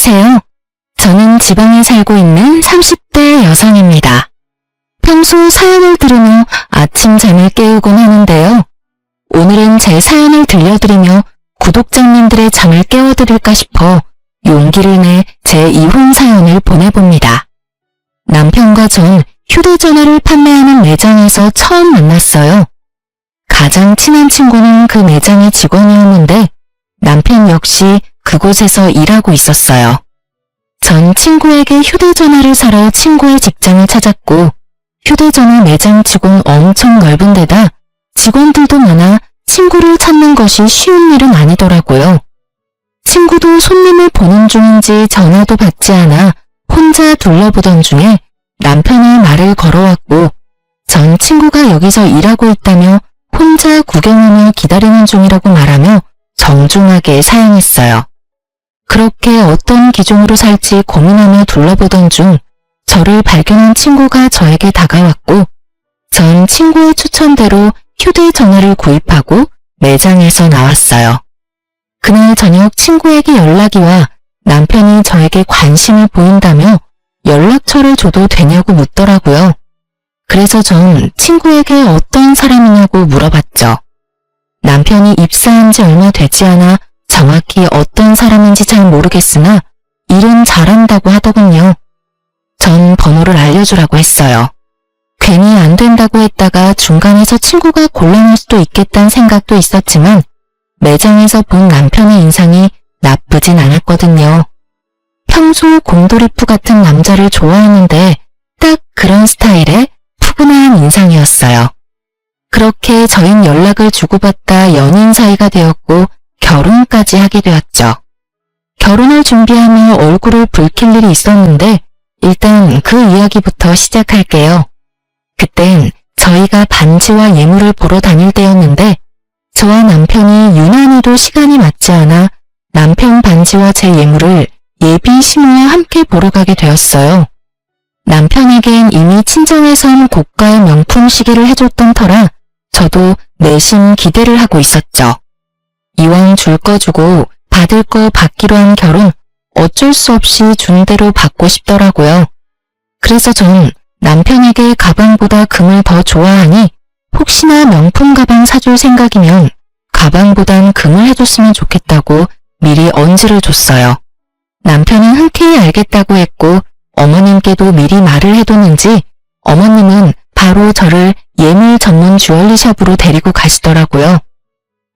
안녕하세요. 저는 지방에 살고 있는 30대 여성입니다. 평소 사연을 들으며 아침 잠을 깨우곤 하는데요. 오늘은 제 사연을 들려드리며 구독자님들의 잠을 깨워드릴까 싶어 용기를 내 제 이혼 사연을 보내봅니다. 남편과 전 휴대전화를 판매하는 매장에서 처음 만났어요. 가장 친한 친구는 그 매장의 직원이었는데 남편 역시 그곳에서 일하고 있었어요. 전 친구에게 휴대전화를 사러 친구의 직장을 찾았고 휴대전화 매장 치곤 엄청 넓은 데다 직원들도 많아 친구를 찾는 것이 쉬운 일은 아니더라고요. 친구도 손님을 보는 중인지 전화도 받지 않아 혼자 둘러보던 중에 남편이 말을 걸어왔고 전 친구가 여기서 일하고 있다며 혼자 구경하며 기다리는 중이라고 말하며 정중하게 사양했어요. 그렇게 어떤 기종으로 살지 고민하며 둘러보던 중 저를 발견한 친구가 저에게 다가왔고 전 친구의 추천대로 휴대전화를 구입하고 매장에서 나왔어요. 그날 저녁 친구에게 연락이 와 남편이 저에게 관심을 보인다며 연락처를 줘도 되냐고 묻더라고요. 그래서 전 친구에게 어떤 사람이냐고 물어봤죠. 남편이 입사한 지 얼마 되지 않아 정확히 어떤 사람인지 잘 모르겠으나 일은 잘한다고 하더군요. 전 번호를 알려주라고 했어요. 괜히 안 된다고 했다가 중간에서 친구가 곤란할 수도 있겠다는 생각도 있었지만 매장에서 본 남편의 인상이 나쁘진 않았거든요. 평소 곰돌이푸 같은 남자를 좋아했는데 딱 그런 스타일의 푸근한 인상이었어요. 그렇게 저흰 연락을 주고받다 연인 사이가 되었고 결혼까지 하게 되었죠. 결혼을 준비하며 얼굴을 붉힐 일이 있었는데 일단 그 이야기부터 시작할게요. 그땐 저희가 반지와 예물을 보러 다닐 때였는데 저와 남편이 유난히도 시간이 맞지 않아 남편 반지와 제 예물을 예비 신우와 함께 보러 가게 되었어요. 남편에겐 이미 친정에선 고가의 명품 시계를 해줬던 터라 저도 내심 기대를 하고 있었죠. 이왕 줄 거 주고 받을 거 받기로 한 결혼 어쩔 수 없이 준 대로 받고 싶더라고요. 그래서 전 남편에게 가방보다 금을 더 좋아하니 혹시나 명품 가방 사줄 생각이면 가방보단 금을 해줬으면 좋겠다고 미리 언지를 줬어요. 남편은 흔쾌히 알겠다고 했고 어머님께도 미리 말을 해뒀는지 어머님은 바로 저를 예물 전문 주얼리샵으로 데리고 가시더라고요.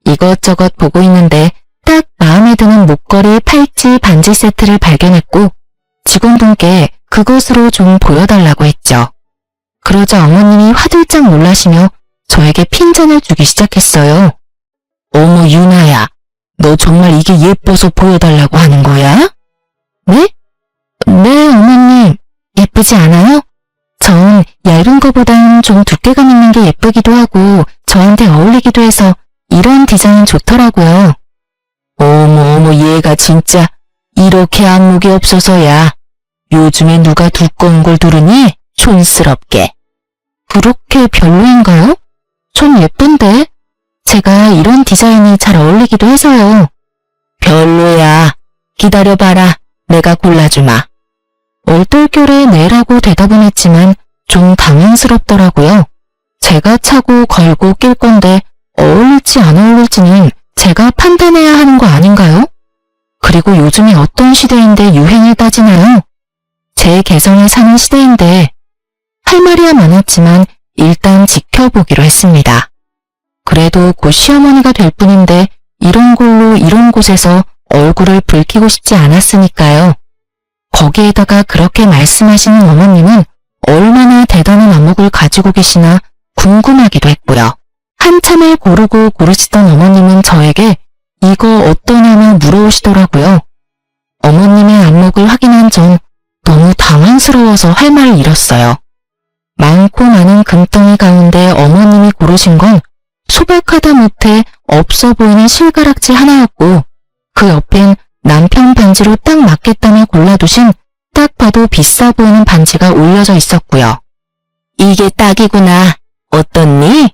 이것저것 보고 있는데 딱 마음에 드는 목걸이, 팔찌, 반지 세트를 발견했고 직원분께 그것으로 좀 보여달라고 했죠. 그러자 어머님이 화들짝 놀라시며 저에게 핀잔을 주기 시작했어요. 어머 유나야, 너 정말 이게 예뻐서 보여달라고 하는 거야? 네? 네 어머님, 예쁘지 않아요? 전 얇은 거보단 좀 두께감 있는 게 예쁘기도 하고 저한테 어울리기도 해서 이런 디자인 좋더라고요. 어머 얘가 진짜 이렇게 안목이 없어서야. 요즘에 누가 두꺼운 걸 두르니? 촌스럽게. 그렇게 별로인가요? 전 예쁜데. 제가 이런 디자인이 잘 어울리기도 해서요. 별로야. 기다려봐라. 내가 골라주마. 얼떨결에 네라고 대답은 했지만 좀 당황스럽더라고요. 제가 차고 걸고 낄 건데 어울릴지 안 어울릴지는 제가 판단해야 하는 거 아닌가요? 그리고 요즘에 어떤 시대인데 유행을 따지나요? 제 개성에 사는 시대인데 할 말이야 많았지만 일단 지켜보기로 했습니다. 그래도 곧 시어머니가 될 뿐인데 이런 걸로 이런 곳에서 얼굴을 붉히고 싶지 않았으니까요. 거기에다가 그렇게 말씀하시는 어머님은 얼마나 대단한 안목을 가지고 계시나 궁금하기도 했고요. 한참을 고르고 고르시던 어머님은 저에게 이거 어떠냐며 물어오시더라고요. 어머님의 안목을 확인한 전 너무 당황스러워서 할 말을 잃었어요. 많고 많은 금덩이 가운데 어머님이 고르신 건 소박하다 못해 없어 보이는 실가락지 하나였고 그 옆엔 남편 반지로 딱 맞겠다며 골라두신 딱 봐도 비싸 보이는 반지가 올려져 있었고요. 이게 딱이구나. 어떻니?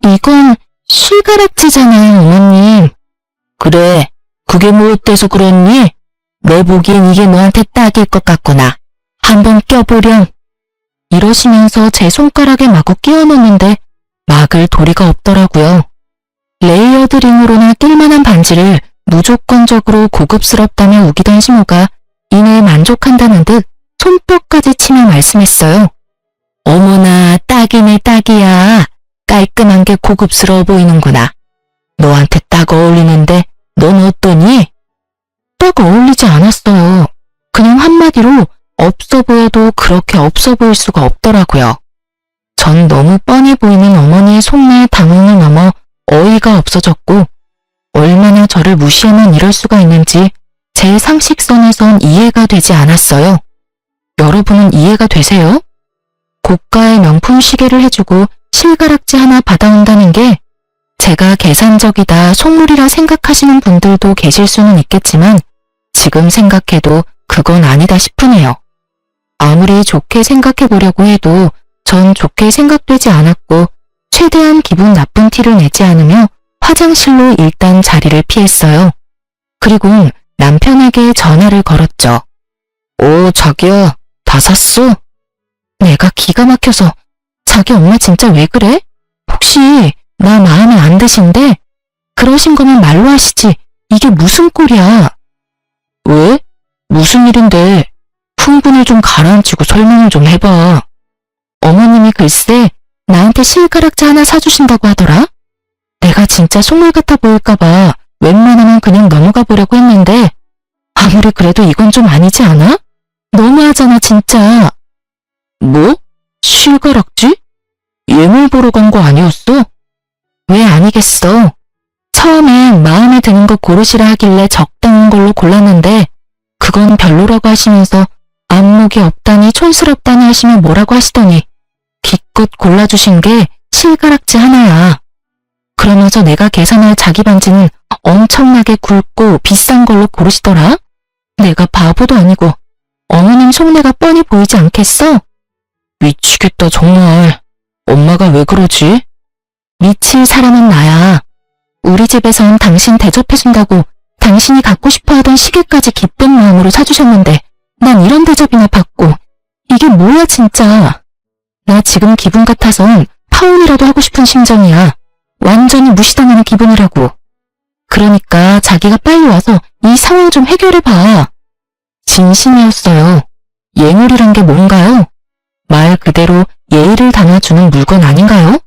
이건 실가락지잖아요, 어머님. 그래, 그게 뭐 어때서 그렇니? 내 보기엔 이게 너한테 딱일 것 같구나. 한번 껴보렴. 이러시면서 제 손가락에 마구 끼워 넣는데 막을 도리가 없더라고요. 레이어드링으로나 낄만한 반지를 무조건적으로 고급스럽다며 우기던 신우가 이내에 만족한다는 듯 손뼉까지 치며 말씀했어요. 어머나, 딱이네 딱이야. 깔끔한 게 고급스러워 보이는구나. 너한테 딱 어울리는데 넌 어떠니? 딱 어울리지 않았어요. 그냥 한마디로 없어 보여도 그렇게 없어 보일 수가 없더라고요. 전 너무 뻔히 보이는 어머니의 속내의 당황을 넘어 어이가 없어졌고 얼마나 저를 무시하면 이럴 수가 있는지 제 상식선에선 이해가 되지 않았어요. 여러분은 이해가 되세요? 고가의 명품 시계를 해주고 실가락지 하나 받아온다는 게 제가 계산적이다 속물이라 생각하시는 분들도 계실 수는 있겠지만 지금 생각해도 그건 아니다 싶으네요. 아무리 좋게 생각해 보려고 해도 전 좋게 생각되지 않았고 최대한 기분 나쁜 티를 내지 않으며 화장실로 일단 자리를 피했어요. 그리고 남편에게 전화를 걸었죠. 오, 자기야, 다 샀어? 내가 기가 막혀서 자기 엄마 진짜 왜 그래? 혹시 나 마음에 안 드신데? 그러신 거면 말로 하시지. 이게 무슨 꼴이야? 왜? 무슨 일인데? 흥분을 좀 가라앉히고 설명을 좀 해봐. 어머님이 글쎄 나한테 실가락지 하나 사주신다고 하더라? 내가 진짜 속물 같아 보일까봐 웬만하면 그냥 넘어가 보려고 했는데 아무리 그래도 이건 좀 아니지 않아? 너무하잖아 진짜. 뭐? 실가락지? 예물 보러 간 거 아니었어? 왜 아니겠어. 처음엔 마음에 드는 거 고르시라 하길래 적당한 걸로 골랐는데 그건 별로라고 하시면서 안목이 없다니 촌스럽다니 하시면 뭐라고 하시더니 기껏 골라주신 게 실가락지 하나야. 그러면서 내가 계산할 자기 반지는 엄청나게 굵고 비싼 걸로 고르시더라? 내가 바보도 아니고 어머님 속내가 뻔히 보이지 않겠어? 미치겠다 정말. 엄마가 왜 그러지? 미칠 사람은 나야. 우리 집에선 당신 대접해준다고 당신이 갖고 싶어하던 시계까지 기쁜 마음으로 사주셨는데 난 이런 대접이나 받고 이게 뭐야 진짜. 나 지금 기분 같아선 파혼이라도 하고 싶은 심정이야. 완전히 무시당하는 기분이라고. 그러니까 자기가 빨리 와서 이 상황 좀 해결해봐. 진심이었어요. 예물이란 게 뭔가요? 말 그대로 예의를 담아주는 물건 아닌가요?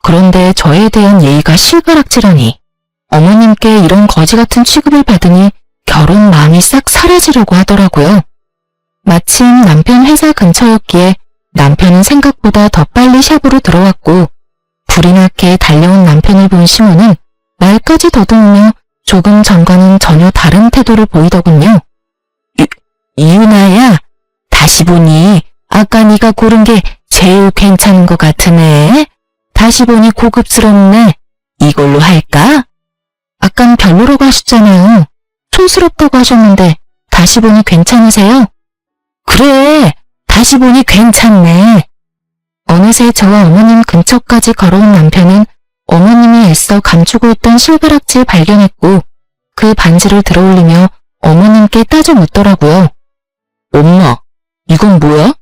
그런데 저에 대한 예의가 실가락지라니. 어머님께 이런 거지 같은 취급을 받으니 결혼 마음이 싹 사라지려고 하더라고요. 마침 남편 회사 근처였기에 남편은 생각보다 더 빨리 샵으로 들어왔고 불이 나게 달려온 남편을 본 시모는 말까지 더듬으며 조금 전과는 전혀 다른 태도를 보이더군요. 이윤아야, 다시 보니 아까 네가 고른 게 제일 괜찮은 것 같으네. 다시 보니 고급스럽네. 이걸로 할까? 아깐 별로라고 하셨잖아요. 촌스럽다고 하셨는데 다시 보니 괜찮으세요? 그래, 다시 보니 괜찮네. 어느새 저와 어머님 근처까지 걸어온 남편은 어머님이 애써 감추고 있던 실가락지를 발견했고 그 반지를 들어올리며 어머님께 따져 묻더라고요. 엄마, 이건 뭐야?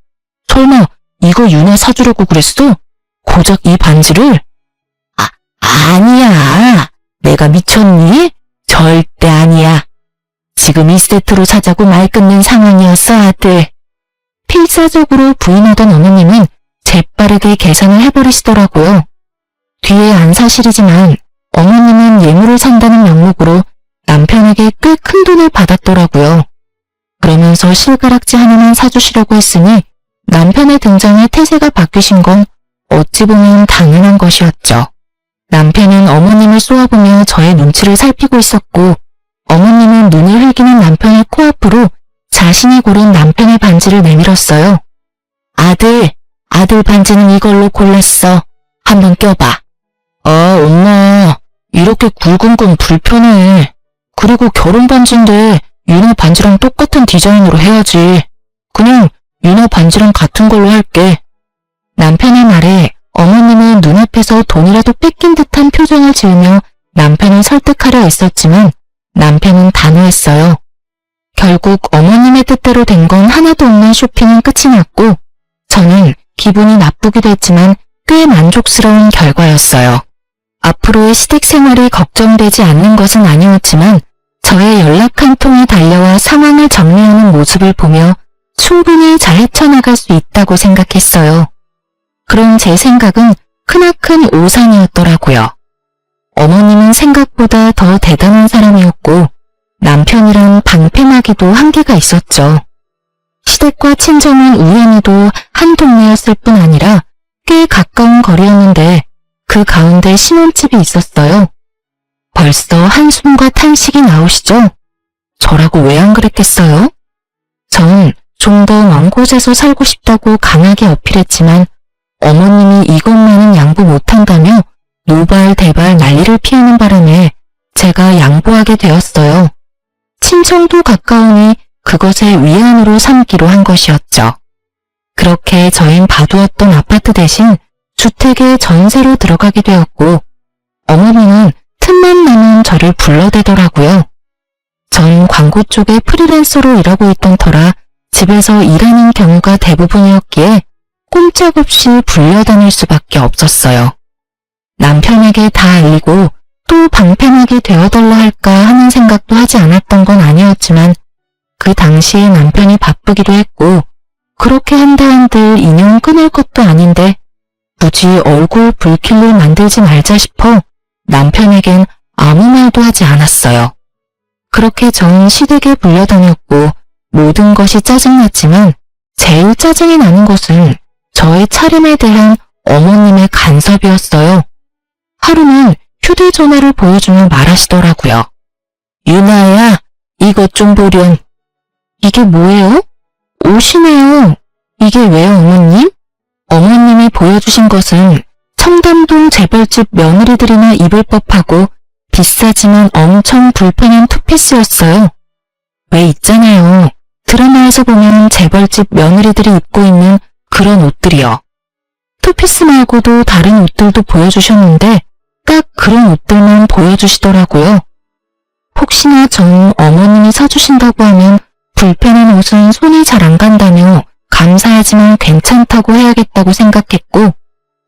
설마 이거 윤아 사주려고 그랬어? 고작 이 반지를? 아니야. 내가 미쳤니? 절대 아니야. 지금 이 세트로 사자고 말 끊는 상황이었어, 아들. 필사적으로 부인하던 어머님은 재빠르게 계산을 해버리시더라고요. 뒤에 안 사실이지만 어머님은 예물을 산다는 명목으로 남편에게 꽤 큰 돈을 받았더라고요. 그러면서 실가락지 하나만 사주시려고 했으니 남편의 등장에 태세가 바뀌신 건 어찌 보면 당연한 것이었죠. 남편은 어머님을 쏘아보며 저의 눈치를 살피고 있었고 어머님은 눈을 흘기는 남편의 코앞으로 자신이 고른 남편의 반지를 내밀었어요. 아들 반지는 이걸로 골랐어. 한번 껴봐. 아, 엄마, 이렇게 굵은 건 불편해. 그리고 결혼 반지인데 윤아 반지랑 똑같은 디자인으로 해야지. 그냥 윤아 반지랑 같은 걸로 할게. 남편의 말에 어머님은 눈앞에서 돈이라도 뺏긴 듯한 표정을 지으며 남편을 설득하려 애썼지만 남편은 단호했어요. 결국 어머님의 뜻대로 된 건 하나도 없는 쇼핑은 끝이 났고 저는 기분이 나쁘기도 했지만 꽤 만족스러운 결과였어요. 앞으로의 시댁 생활이 걱정되지 않는 것은 아니었지만 저의 연락 한 통이 달려와 상황을 정리하는 모습을 보며 충분히 잘 헤쳐나갈 수 있다고 생각했어요. 그런 제 생각은 크나큰 오산이었더라고요. 어머님은 생각보다 더 대단한 사람이었고 남편이란 방패막이도 한계가 있었죠. 시댁과 친정은 우연히도 한 동네였을 뿐 아니라 꽤 가까운 거리였는데 그 가운데 신혼집이 있었어요. 벌써 한숨과 탄식이 나오시죠? 저라고 왜 안 그랬겠어요? 전 좀 더 먼 곳에서 살고 싶다고 강하게 어필했지만 어머님이 이것만은 양보 못한다며 노발대발 난리를 피우는 바람에 제가 양보하게 되었어요. 친정도 가까우니 그것의 위안으로 삼기로 한 것이었죠. 그렇게 저흰 봐두었던 아파트 대신 주택에 전세로 들어가게 되었고 어머니는 틈만 나면 저를 불러대더라고요. 전 광고 쪽에 프리랜서로 일하고 있던 터라 집에서 일하는 경우가 대부분이었기에 꼼짝없이 불려다닐 수밖에 없었어요. 남편에게 다 알리고 또 방패막이 되어달라 할까 하는 생각도 하지 않았던 건 아니었지만 그 당시에 남편이 바쁘기도 했고 그렇게 한다 한들 인연 끊을 것도 아닌데 굳이 얼굴 불킬로 만들지 말자 싶어 남편에겐 아무 말도 하지 않았어요. 그렇게 전 시댁에 불려다녔고 모든 것이 짜증났지만 제일 짜증이 나는 것은 저의 차림에 대한 어머님의 간섭이었어요. 하루는 휴대전화를 보여주며 말하시더라고요. 유나야, 이것 좀 보렴. 이게 뭐예요? 옷이네요. 이게 왜요, 어머님? 어머님이 보여주신 것은 청담동 재벌집 며느리들이나 입을 법하고 비싸지만 엄청 불편한 투피스였어요. 왜 있잖아요. 드라마에서 보면 재벌집 며느리들이 입고 있는 그런 옷들이요. 투피스 말고도 다른 옷들도 보여주셨는데 딱 그런 옷들만 보여주시더라고요. 혹시나 전 어머님이 사주신다고 하면 불편한 옷은 손이 잘 안 간다며 감사하지만 괜찮다고 해야겠다고 생각했고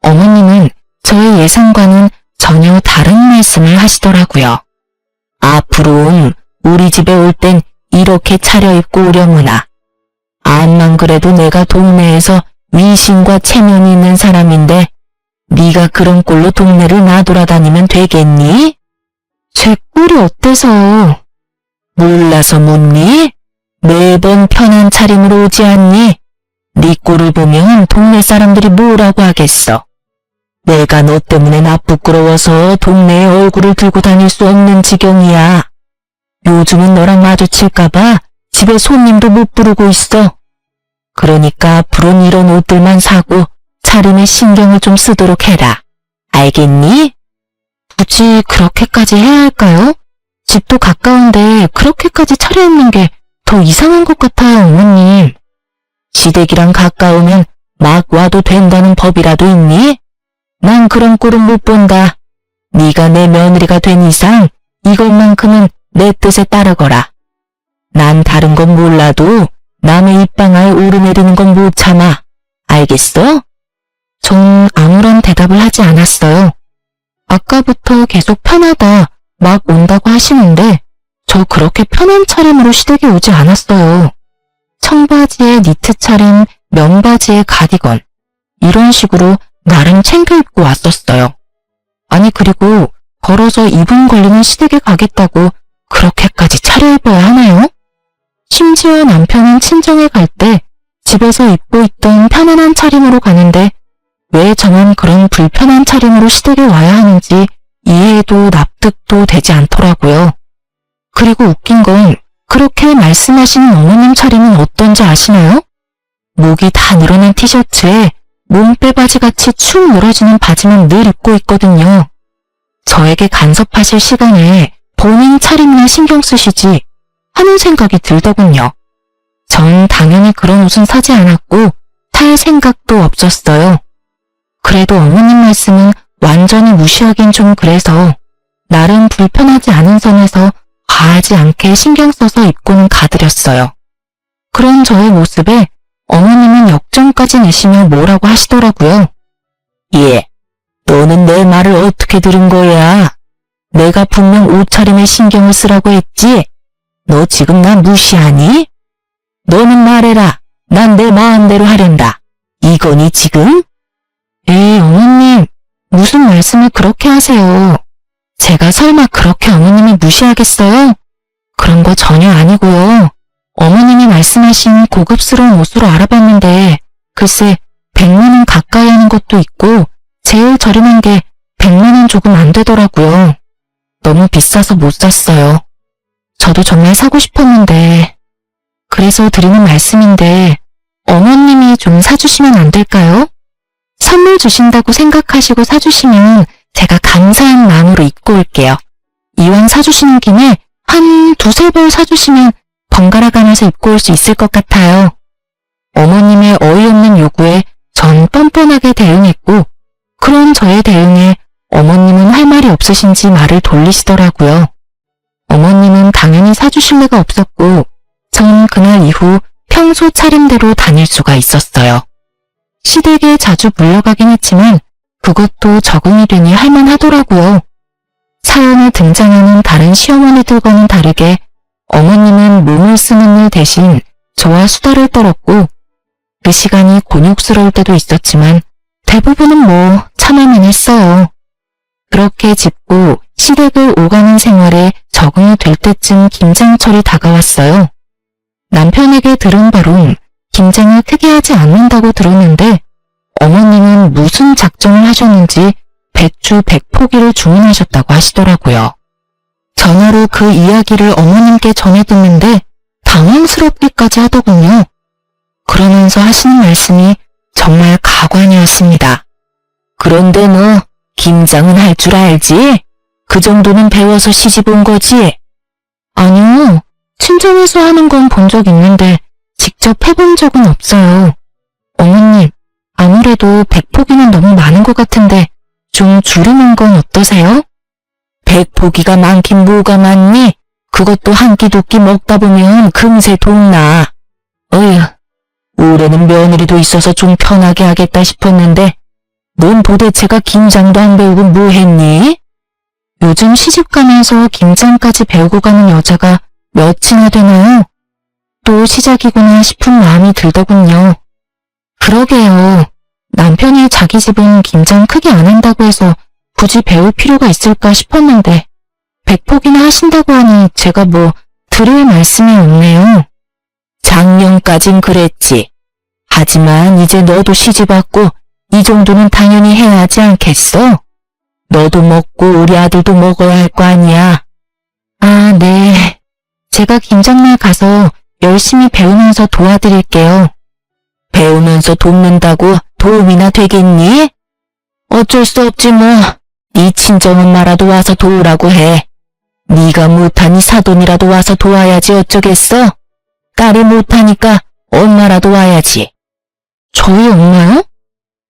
어머님은 저의 예상과는 전혀 다른 말씀을 하시더라고요. 앞으로는 우리 집에 올 땐 이렇게 차려입고 오려무나. 암만 그래도 내가 동네에서 위신과 체면이 있는 사람인데 네가 그런 꼴로 동네를 나돌아다니면 되겠니? 제 꼴이 어때서? 몰라서 묻니? 매번 편한 차림으로 오지 않니? 네 꼴을 보면 동네 사람들이 뭐라고 하겠어. 내가 너 때문에 나 부끄러워서 동네에 얼굴을 들고 다닐 수 없는 지경이야. 요즘은 너랑 마주칠까봐 집에 손님도 못 부르고 있어. 그러니까 앞으로는 이런 옷들만 사고 차림에 신경을 좀 쓰도록 해라. 알겠니? 굳이 그렇게까지 해야 할까요? 집도 가까운데 그렇게까지 차려입는 게 더 이상한 것 같아요, 어머님. 시댁이랑 가까우면 막 와도 된다는 법이라도 있니? 난 그런 꼴은 못 본다. 네가 내 며느리가 된 이상 이것만큼은 내 뜻에 따르거라. 난 다른 건 몰라도 남의 입방아에 오르내리는 건 못 참아. 알겠어? 전 아무런 대답을 하지 않았어요. 아까부터 계속 편하다, 막 온다고 하시는데 저 그렇게 편한 차림으로 시댁에 오지 않았어요. 청바지에 니트 차림, 면바지에 가디건 이런 식으로 나름 챙겨 입고 왔었어요. 아니 그리고 걸어서 2분 걸리는 시댁에 가겠다고 그렇게까지 차려입어야 하나요? 심지어 남편은 친정에 갈 때 집에서 입고 있던 편안한 차림으로 가는데 왜 저만 그런 불편한 차림으로 시댁에 와야 하는지 이해도 납득도 되지 않더라고요. 그리고 웃긴 건 그렇게 말씀하시는 어머님 차림은 어떤지 아시나요? 목이 다 늘어난 티셔츠에 몸빼바지같이 축 늘어지는 바지만 늘 입고 있거든요. 저에게 간섭하실 시간에 본인 차림이나 신경 쓰시지 하는 생각이 들더군요. 전 당연히 그런 옷은 사지 않았고 살 생각도 없었어요. 그래도 어머님 말씀은 완전히 무시하긴 좀 그래서 나름 불편하지 않은 선에서 과하지 않게 신경 써서 입고는 가드렸어요. 그런 저의 모습에 어머님은 역정까지 내시며 뭐라고 하시더라고요. 예, 너는 내 말을 어떻게 들은 거야? 내가 분명 옷차림에 신경을 쓰라고 했지? 너 지금 나 무시하니? 너는 말해라. 난 내 마음대로 하련다. 이거니 지금? 에이, 어머님, 무슨 말씀을 그렇게 하세요. 제가 설마 그렇게 어머님을 무시하겠어요? 그런 거 전혀 아니고요. 어머님이 말씀하신 고급스러운 옷으로 알아봤는데 글쎄 100만 원 가까이 하는 것도 있고 제일 저렴한 게 100만 원 조금 안 되더라고요. 너무 비싸서 못 샀어요. 저도 정말 사고 싶었는데 그래서 드리는 말씀인데 어머님이 좀 사주시면 안 될까요? 선물 주신다고 생각하시고 사주시면 제가 감사한 마음으로 입고 올게요. 이왕 사주시는 김에 한 두세 벌 사주시면 번갈아 가면서 입고 올 수 있을 것 같아요. 어머님의 어이없는 요구에 전 뻔뻔하게 대응했고 그런 저의 대응에 어머님은 할 말이 없으신지 말을 돌리시더라고요. 어머님은 당연히 사주실 리가 없었고 전 그날 이후 평소 차림대로 다닐 수가 있었어요. 시댁에 자주 물러가긴 했지만 그것도 적응이 되니 할만하더라고요. 사연에 등장하는 다른 시어머니들과는 다르게 어머님은 몸을 쓰는 일 대신 저와 수다를 떨었고 그 시간이 곤욕스러울 때도 있었지만 대부분은 뭐 참을만 했어요. 그렇게 짚고 시댁을 오가는 생활에 적응이 될 때쯤 김장철이 다가왔어요. 남편에게 들은 바론 김장을 크게 하지 않는다고 들었는데 어머님은 무슨 작정을 하셨는지 배추 100포기를 주문하셨다고 하시더라고요. 전화로 그 이야기를 어머님께 전해 듣는데 당황스럽기까지 하더군요. 그러면서 하시는 말씀이 정말 가관이었습니다. 그런데 너 김장은 할 줄 알지? 그 정도는 배워서 시집 온 거지? 아니요. 친정에서 하는 건 본 적 있는데 직접 해본 적은 없어요. 어머님, 아무래도 100포기는 너무 많은 것 같은데 좀 줄이는 건 어떠세요? 100포기가 많긴 뭐가 많니? 그것도 한 끼 두 끼 먹다 보면 금세 돈나. 어휴, 올해는 며느리도 있어서 좀 편하게 하겠다 싶었는데 넌 도대체가 김장도 안 배우고 뭐 했니? 요즘 시집가면서 김장까지 배우고 가는 여자가 몇이나 되나요? 또 시작이구나 싶은 마음이 들더군요. 그러게요. 남편이 자기 집은 김장 크게 안 한다고 해서 굳이 배울 필요가 있을까 싶었는데 100포기나 하신다고 하니 제가 뭐 드릴 말씀이 없네요. 작년까진 그랬지. 하지만 이제 너도 시집 왔고 이 정도는 당연히 해야 하지 않겠어? 너도 먹고 우리 아들도 먹어야 할 거 아니야. 아, 네. 제가 김장날 가서 열심히 배우면서 도와드릴게요. 배우면서 돕는다고 도움이나 되겠니? 어쩔 수 없지 뭐. 네 친정엄마라도 와서 도우라고 해. 네가 못하니 사돈이라도 와서 도와야지 어쩌겠어? 딸이 못하니까 엄마라도 와야지. 저희 엄마요?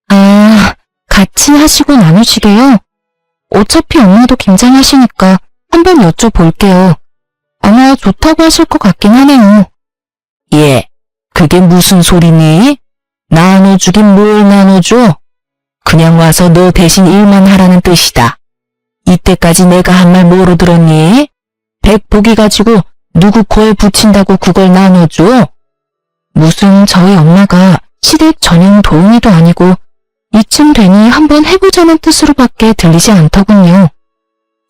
아, 같이 하시고 나누시게요? 어차피 엄마도 김장하시니까 한번 여쭤볼게요. 아마 좋다고 하실 것 같긴 하네요. 예, 그게 무슨 소리니? 나눠주긴 뭘 나눠줘? 그냥 와서 너 대신 일만 하라는 뜻이다. 이때까지 내가 한 말 뭐로 들었니? 100포기 가지고 누구 코에 붙인다고 그걸 나눠줘? 무슨 저희 엄마가 시댁 전용 도우미도 아니고 이쯤 되니 한번 해보자는 뜻으로밖에 들리지 않더군요.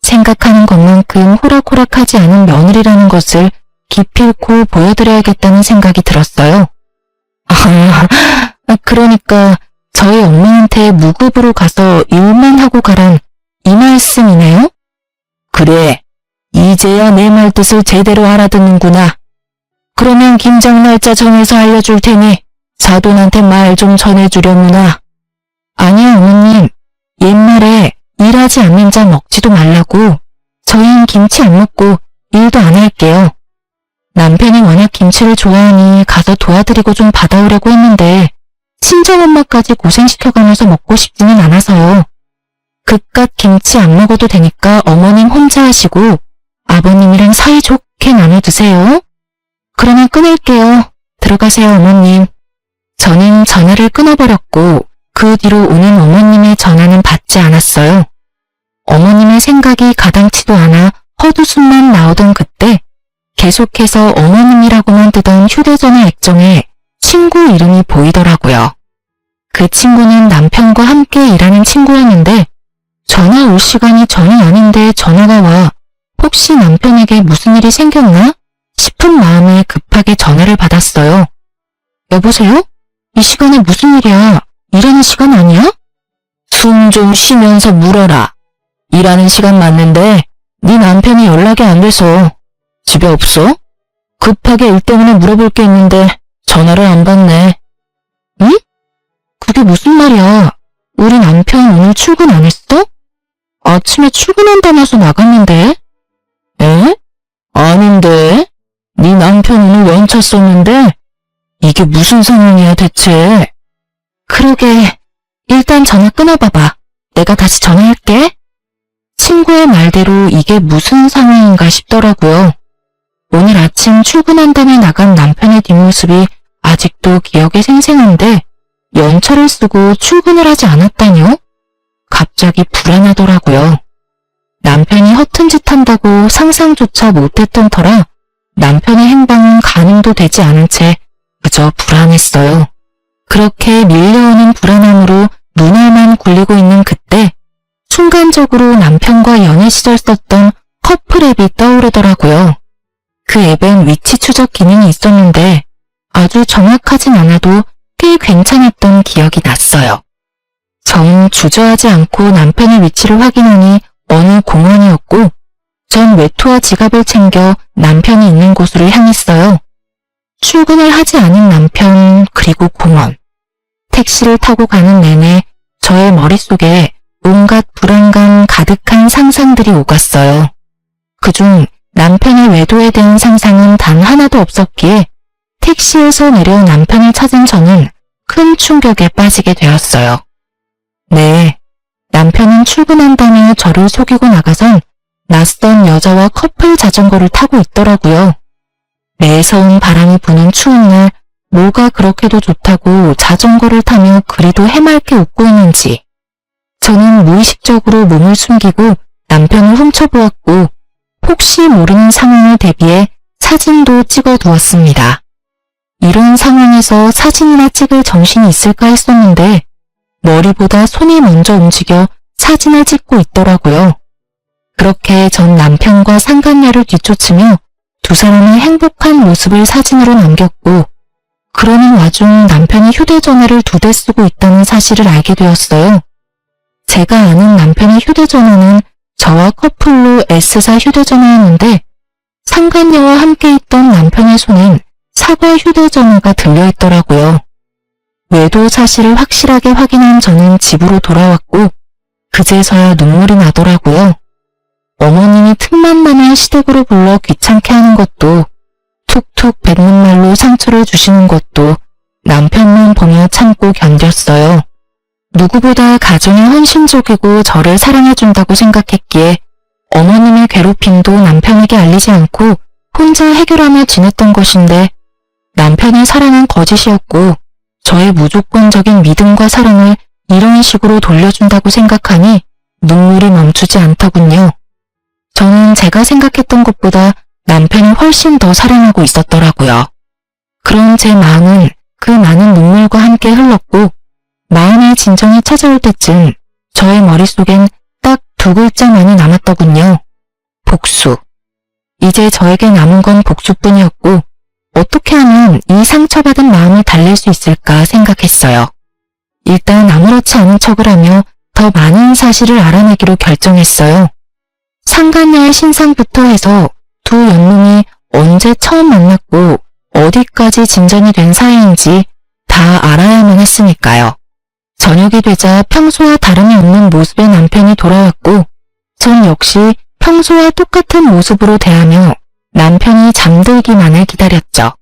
생각하는 것만큼 호락호락하지 않은 며느리라는 것을 기필코 보여드려야겠다는 생각이 들었어요. 그러니까 저희 엄마한테 무급으로 가서 일만 하고 가란 이 말씀이네요? 그래, 이제야 내 말 뜻을 제대로 알아듣는구나. 그러면 김장 날짜 정해서 알려줄 테니 사돈한테 말 좀 전해주려무나. 아니요, 어머님. 옛말에 일하지 않는 자 먹지도 말라고. 저희는 김치 안 먹고 일도 안 할게요. 남편이 워낙 김치를 좋아하니 가서 도와드리고 좀 받아오려고 했는데 친정엄마까지 고생시켜가면서 먹고 싶지는 않아서요. 그깟 김치 안 먹어도 되니까 어머님 혼자 하시고 아버님이랑 사이좋게 나눠드세요. 그러면 끊을게요. 들어가세요, 어머님. 저는 전화를 끊어버렸고 그 뒤로 오는 어머님의 전화는 받지 않았어요. 어머님의 생각이 가당치도 않아 헛웃음만 나오던 그때 계속해서 어머님이라고만 뜨던 휴대전화 액정에 친구 이름이 보이더라고요. 그 친구는 남편과 함께 일하는 친구였는데 전화 올 시간이 전혀 아닌데 전화가 와 혹시 남편에게 무슨 일이 생겼나 싶은 마음에 급하게 전화를 받았어요. 여보세요? 이 시간에 무슨 일이야? 일하는 시간 아니야? 숨 좀 쉬면서 물어라. 일하는 시간 맞는데 네 남편이 연락이 안 돼서 집에 없어? 급하게 일 때문에 물어볼 게 있는데 전화를 안 받네. 응? 그게 무슨 말이야? 우리 남편 오늘 출근 안 했어? 아침에 출근한다면서 나갔는데? 에? 아닌데? 네 남편 오늘 연차 썼는데? 이게 무슨 상황이야 대체? 그러게, 일단 전화 끊어봐봐. 내가 다시 전화할게. 친구의 말대로 이게 무슨 상황인가 싶더라고요. 오늘 아침 출근한다며 나간 남편의 뒷모습이 아직도 기억에 생생한데 연차를 쓰고 출근을 하지 않았다뇨? 갑자기 불안하더라고요. 남편이 허튼 짓 한다고 상상조차 못했던 터라 남편의 행방은 가늠도 되지 않은 채 그저 불안했어요. 그렇게 밀려오는 불안함으로 눈알만 굴리고 있는 그때 순간적으로 남편과 연애 시절 썼던 커플 앱이 떠오르더라고요. 그 앱엔 위치 추적 기능이 있었는데 아주 정확하진 않아도 꽤 괜찮았던 기억이 났어요. 전 주저하지 않고 남편의 위치를 확인하니 어느 공원이었고 전 외투와 지갑을 챙겨 남편이 있는 곳으로 향했어요. 출근을 하지 않은 남편 그리고 공원. 택시를 타고 가는 내내 저의 머릿속에 온갖 불안감 가득한 상상들이 오갔어요. 그중 남편의 외도에 대한 상상은 단 하나도 없었기에 택시에서 내려 남편을 찾은 저는 큰 충격에 빠지게 되었어요. 네, 남편은 출근한다며 저를 속이고 나가선 낯선 여자와 커플 자전거를 타고 있더라고요. 매서운 바람이 부는 추운 날 뭐가 그렇게도 좋다고 자전거를 타며 그리도 해맑게 웃고 있는지 저는 무의식적으로 몸을 숨기고 남편을 훔쳐보았고 혹시 모르는 상황을 대비해 사진도 찍어두었습니다. 이런 상황에서 사진이나 찍을 정신이 있을까 했었는데 머리보다 손이 먼저 움직여 사진을 찍고 있더라고요. 그렇게 전 남편과 상간녀를 뒤쫓으며 두 사람의 행복한 모습을 사진으로 남겼고 그러는 와중 남편이 휴대전화를 2대 쓰고 있다는 사실을 알게 되었어요. 제가 아는 남편의 휴대전화는 저와 커플로 S사 휴대전화였는데 상간녀와 함께 있던 남편의 손엔 사과 휴대전화가 들려있더라고요. 외도 사실을 확실하게 확인한 저는 집으로 돌아왔고 그제서야 눈물이 나더라고요. 어머님이 틈만 나면 시댁으로 불러 귀찮게 하는 것도 툭툭 뱉는 말로 상처를 주시는 것도 남편만 보며 참고 견뎠어요. 누구보다 가정에 헌신적이고 저를 사랑해준다고 생각했기에 어머님의 괴롭힘도 남편에게 알리지 않고 혼자 해결하며 지냈던 것인데 남편의 사랑은 거짓이었고 저의 무조건적인 믿음과 사랑을 이런 식으로 돌려준다고 생각하니 눈물이 멈추지 않더군요. 저는 제가 생각했던 것보다 남편을 훨씬 더 사랑하고 있었더라고요. 그런 제 마음은 그 많은 눈물과 함께 흘렀고 마음의 진정이 찾아올 때쯤 저의 머릿속엔 딱 2글자만이 남았더군요. 복수. 이제 저에게 남은 건 복수뿐이었고 어떻게 하면 이 상처받은 마음을 달랠 수 있을까 생각했어요. 일단 아무렇지 않은 척을 하며 더 많은 사실을 알아내기로 결정했어요. 상간녀의 신상부터 해서 두 연놈이 언제 처음 만났고 어디까지 진전이 된 사이인지 다 알아야만 했으니까요. 저녁이 되자 평소와 다름이 없는 모습의 남편이 돌아왔고 전 역시 평소와 똑같은 모습으로 대하며 남편이 잠들기만을 기다렸죠.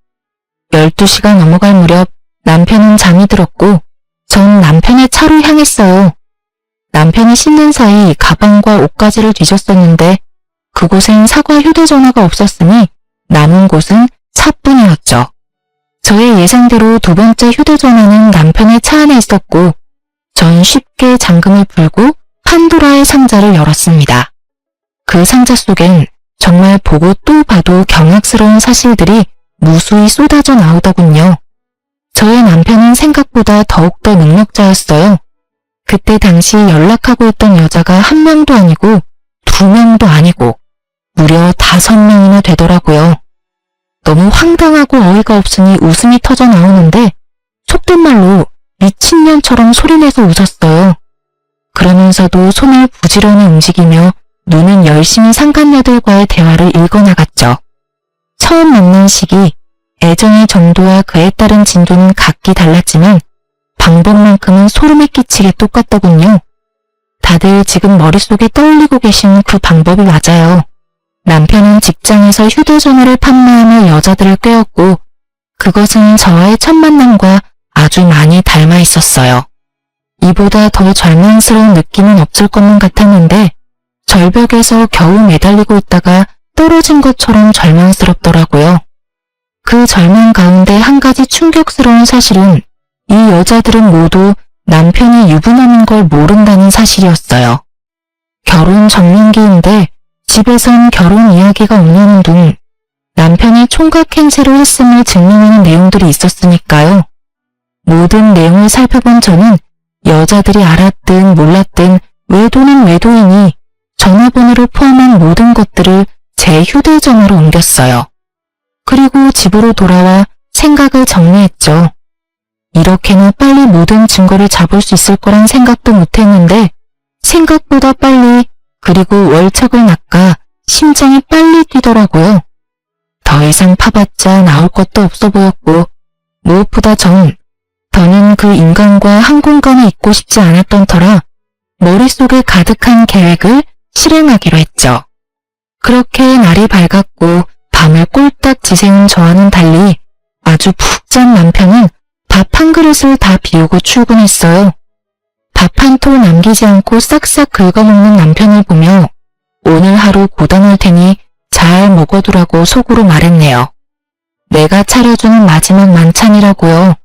12시가 넘어갈 무렵 남편은 잠이 들었고 전 남편의 차로 향했어요. 남편이 씻는 사이 가방과 옷가지를 뒤졌었는데 그곳엔 사과 휴대전화가 없었으니 남은 곳은 차뿐이었죠. 저의 예상대로 두 번째 휴대전화는 남편의 차 안에 있었고 전 쉽게 잠금을 풀고 판도라의 상자를 열었습니다. 그 상자 속엔 정말 보고 또 봐도 경악스러운 사실들이 무수히 쏟아져 나오더군요. 저의 남편은 생각보다 더욱더 능력자였어요. 그때 당시 연락하고 있던 여자가 1명도 아니고 2명도 아니고 무려 5명이나 되더라고요. 너무 황당하고 어이가 없으니 웃음이 터져 나오는데 속된 말로 미친년처럼 소리내서 웃었어요. 그러면서도 손을 부지런히 움직이며 눈은 열심히 상간녀들과의 대화를 읽어나갔죠. 처음 만난 시기, 애정의 정도와 그에 따른 진도는 각기 달랐지만 방법만큼은 소름이 끼치게 똑같더군요. 다들 지금 머릿속에 떠올리고 계신 그 방법이 맞아요. 남편은 직장에서 휴대전화를 판매하며 여자들을 꿰었고 그것은 저와의 첫 만남과 아주 많이 닮아 있었어요. 이보다 더 절망스러운 느낌은 없을 것만 같았는데 절벽에서 겨우 매달리고 있다가 떨어진 것처럼 절망스럽더라고요. 그 절망 가운데 한 가지 충격스러운 사실은 이 여자들은 모두 남편이 유부남인 걸 모른다는 사실이었어요. 결혼 전문기인데 집에선 결혼 이야기가 없는 둥 남편이 총각 행세를 했음을 증명하는 내용들이 있었으니까요. 모든 내용을 살펴본 저는 여자들이 알았든 몰랐든 외도는 외도이니 전화번호를 포함한 모든 것들을 제 휴대전화로 옮겼어요. 그리고 집으로 돌아와 생각을 정리했죠. 이렇게나 빨리 모든 증거를 잡을 수 있을 거란 생각도 못했는데 생각보다 빨리 그리고 월척을 낚아 심장이 빨리 뛰더라고요. 더 이상 파봤자 나올 것도 없어 보였고 무엇보다 더는 그 인간과 한 공간에 있고 싶지 않았던 터라 머릿속에 가득한 계획을 실행하기로 했죠. 그렇게 날이 밝았고 밤을 꼴딱 지새운 저와는 달리 아주 푹 잔 남편은 밥 한 그릇을 다 비우고 출근했어요. 밥 한 톨 남기지 않고 싹싹 긁어먹는 남편을 보며 오늘 하루 고단할 테니 잘 먹어두라고 속으로 말했네요. 내가 차려주는 마지막 만찬이라고요.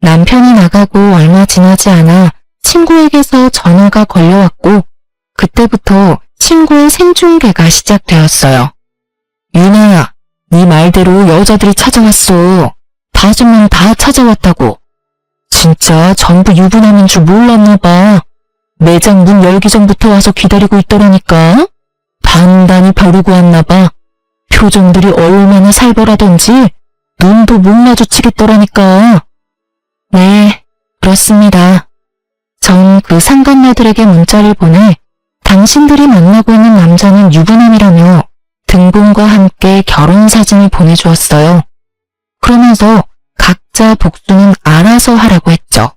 남편이 나가고 얼마 지나지 않아 친구에게서 전화가 걸려왔고 그때부터 친구의 생중계가 시작되었어요. 유나야, 네 말대로 여자들이 찾아왔어. 5명 다 찾아왔다고. 진짜 전부 유부남인 줄 몰랐나 봐. 매장 문 열기 전부터 와서 기다리고 있더라니까. 단단히 벼르고 왔나 봐. 표정들이 얼마나 살벌하던지 눈도 못 마주치겠더라니까. 네, 그렇습니다. 전 그 상간녀들에게 문자를 보내 당신들이 만나고 있는 남자는 유부남이라며 등본과 함께 결혼사진을 보내주었어요. 그러면서 각자 복수는 알아서 하라고 했죠.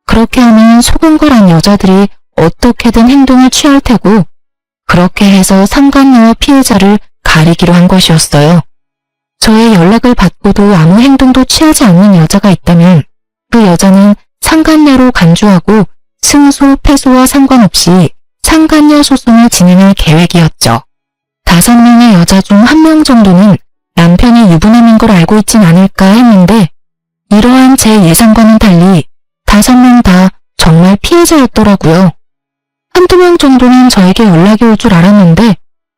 그렇게 하면 속은 거란 여자들이 어떻게든 행동을 취할 테고 그렇게 해서 상간녀와 피해자를 가리기로 한 것이었어요. 저의 연락을 받고도 아무 행동도 취하지 않는 여자가 있다면 그 여자는 상간녀로 간주하고 승소, 패소와 상관없이 상간녀 소송을 진행할 계획이었죠. 5명의 여자 중 1명 정도는 남편이 유부남인 걸 알고 있진 않을까 했는데 이러한 제 예상과는 달리 5명 다 정말 피해자였더라고요. 1~2명 정도는 저에게 연락이 올 줄 알았는데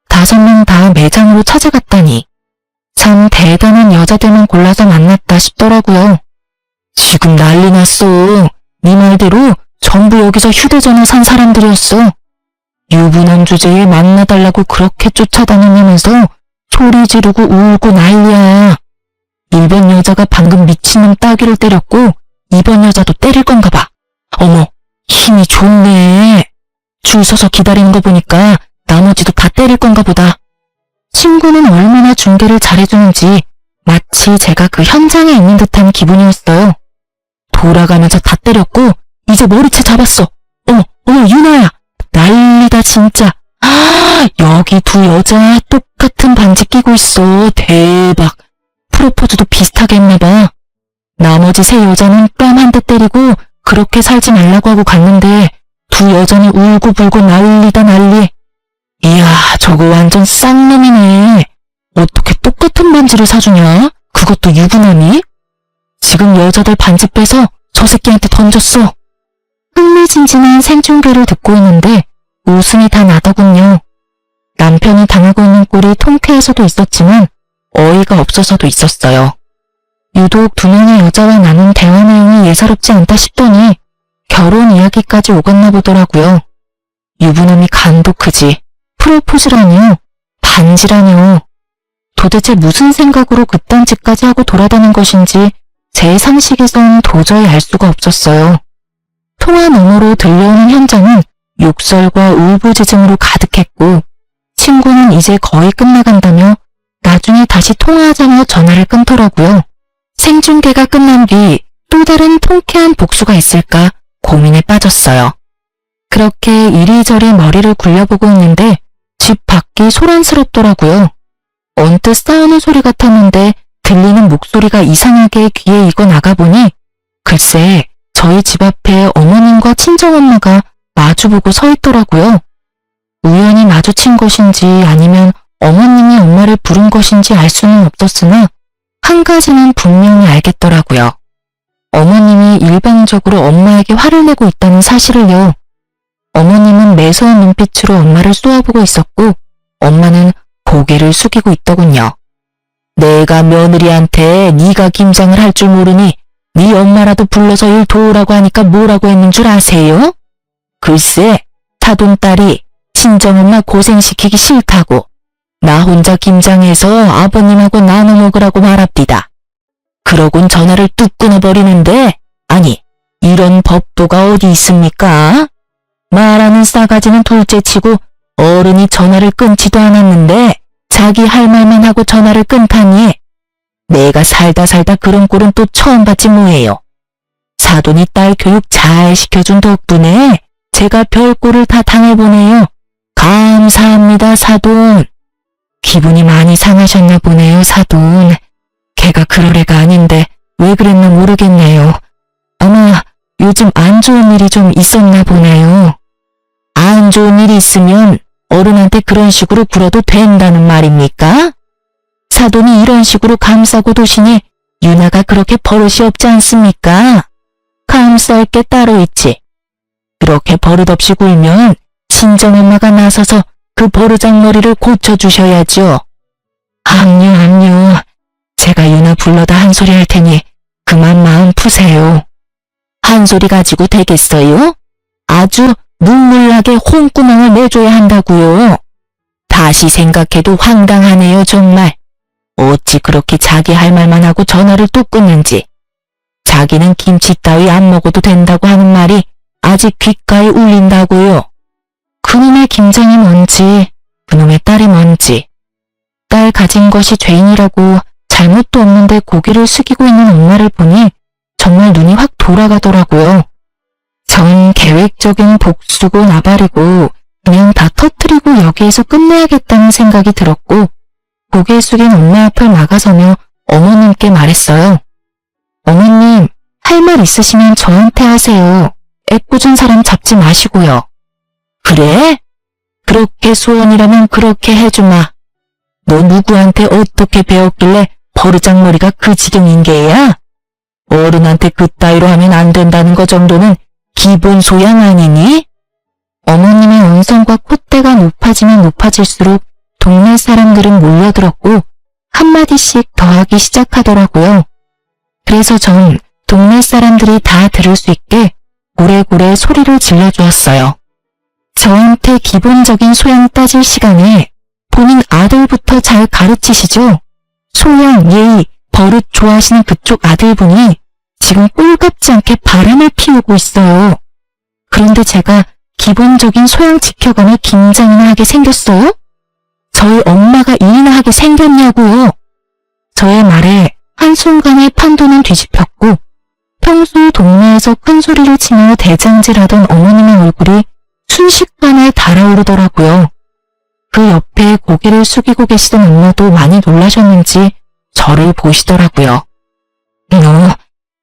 5명 다 매장으로 찾아갔다니 참 대단한 여자들만 골라서 만났다 싶더라고요. 지금 난리 났어. 네 말대로 전부 여기서 휴대전화 산 사람들이었어. 유부남 주제에 만나달라고 그렇게 쫓아다니면서 소리 지르고 울고 난리야. 1번 여자가 방금 미친놈 따귀를 때렸고 2번 여자도 때릴 건가 봐. 어머, 힘이 좋네. 줄 서서 기다리는 거 보니까 나머지도 다 때릴 건가 보다. 친구는 얼마나 중계를 잘해주는지 마치 제가 그 현장에 있는 듯한 기분이었어요. 돌아가면서 다 때렸고 이제 머리채 잡았어. 어머 유나야, 난리다 진짜. 여기 2 여자 똑같은 반지 끼고 있어. 대박. 프로포즈도 비슷하게 했나봐. 나머지 3 여자는 뺨 한 대 때리고 그렇게 살지 말라고 하고 갔는데 2 여자는 울고불고 난리다 난리. 이야, 저거 완전 쌍놈이네. 어떻게 똑같은 반지를 사주냐? 그것도 유부남이? 지금 여자들 반지 빼서 저 새끼한테 던졌어. 흥미진진한 생중계를 듣고 있는데 웃음이 다 나더군요. 남편이 당하고 있는 꼴이 통쾌해서도 있었지만 어이가 없어서도 있었어요. 유독 두 명의 여자와 나눈 대화 내용이 예사롭지 않다 싶더니 결혼 이야기까지 오갔나 보더라고요. 유부남이 간도 크지. 프로포즈라뇨. 반지라뇨. 도대체 무슨 생각으로 그딴 짓까지 하고 돌아다닌 것인지 제 상식에선 도저히 알 수가 없었어요. 통화 너머로 들려오는 현장은 욕설과 울부짖음으로 가득했고 친구는 이제 거의 끝나간다며 나중에 다시 통화하자며 전화를 끊더라고요. 생중계가 끝난 뒤 또 다른 통쾌한 복수가 있을까 고민에 빠졌어요. 그렇게 이리저리 머리를 굴려보고 있는데 집 밖이 소란스럽더라고요. 언뜻 싸우는 소리 같았는데 들리는 목소리가 이상하게 귀에 익어 나가보니 글쎄 저희 집 앞에 어머님과 친정엄마가 마주보고 서 있더라고요. 우연히 마주친 것인지 아니면 어머님이 엄마를 부른 것인지 알 수는 없었으나 한 가지는 분명히 알겠더라고요. 어머님이 일방적으로 엄마에게 화를 내고 있다는 사실을요. 어머님은 매서운 눈빛으로 엄마를 쏘아보고 있었고 엄마는 고개를 숙이고 있더군요. 내가 며느리한테 네가 김장을 할 줄 모르니 네 엄마라도 불러서 일 도우라고 하니까 뭐라고 했는 줄 아세요? 글쎄 사돈딸이 친정엄마 고생시키기 싫다고 나 혼자 김장해서 아버님하고 나눠 먹으라고 말합디다. 그러곤 전화를 뚝 끊어버리는데 아니 이런 법도가 어디 있습니까? 말하는 싸가지는 둘째치고 어른이 전화를 끊지도 않았는데 자기 할 말만 하고 전화를 끊다니 내가 살다 그런 꼴은 또 처음 봤지 뭐예요. 사돈이 딸 교육 잘 시켜준 덕분에 제가 별꼴을 다 당해보네요. 감사합니다 사돈. 기분이 많이 상하셨나 보네요 사돈. 걔가 그럴 애가 아닌데 왜 그랬나 모르겠네요. 아마 요즘 안 좋은 일이 좀 있었나 보네요. 안 좋은 일이 있으면 어른한테 그런 식으로 굴어도 된다는 말입니까? 사돈이 이런 식으로 감싸고 도시니 유나가 그렇게 버릇이 없지 않습니까? 감쌀 게 따로 있지. 그렇게 버릇없이 굴면 친정엄마가 나서서 그 버르장머리를 고쳐주셔야죠. 암요. 제가 유나 불러다 한 소리 할 테니 그만 마음 푸세요. 한 소리 가지고 되겠어요? 아주 눈물나게 홍구멍을 내줘야 한다고요. 다시 생각해도 황당하네요 정말. 어찌 그렇게 자기 할 말만 하고 전화를 또 끊는지. 자기는 김치 따위 안 먹어도 된다고 하는 말이 아직 귓가에 울린다고요. 그놈의 김장이 뭔지 그놈의 딸이 뭔지. 딸 가진 것이 죄인이라고 잘못도 없는데 고개를 숙이고 있는 엄마를 보니 정말 눈이 확 돌아가더라고요. 전 계획적인 복수고 나발이고 그냥 다 터뜨리고 여기에서 끝내야겠다는 생각이 들었고 고개 숙인 엄마 앞을 나가서며 어머님께 말했어요. 어머님, 할 말 있으시면 저한테 하세요. 애꿎은 사람 잡지 마시고요. 그래? 그렇게 소원이라면 그렇게 해주마. 너 누구한테 어떻게 배웠길래 버르장머리가 그 지경인 게야? 어른한테 그따위로 하면 안 된다는 거 정도는 기본 소양 아니니? 어머님의 언성과 콧대가 높아지면 높아질수록 동네 사람들은 몰려들었고 한마디씩 더 하기 시작하더라고요. 그래서 전 동네 사람들이 다 들을 수 있게 고래고래 소리를 질러주었어요. 저한테 기본적인 소양 따질 시간에 본인 아들부터 잘 가르치시죠? 소양, 예의, 버릇 좋아하시는 그쪽 아들분이 지금 꼴같지 않게 바람을 피우고 있어요. 그런데 제가 기본적인 소양 지켜가며 김장이나 하게 생겼어요? 저희 엄마가 일이나 하게 생겼냐고요. 저의 말에 한순간에 판도는 뒤집혔고 평소 동네에서 큰 소리를 치며 대장질하던 어머님의 얼굴이 순식간에 달아오르더라고요. 그 옆에 고개를 숙이고 계시던 엄마도 많이 놀라셨는지 저를 보시더라고요. 너,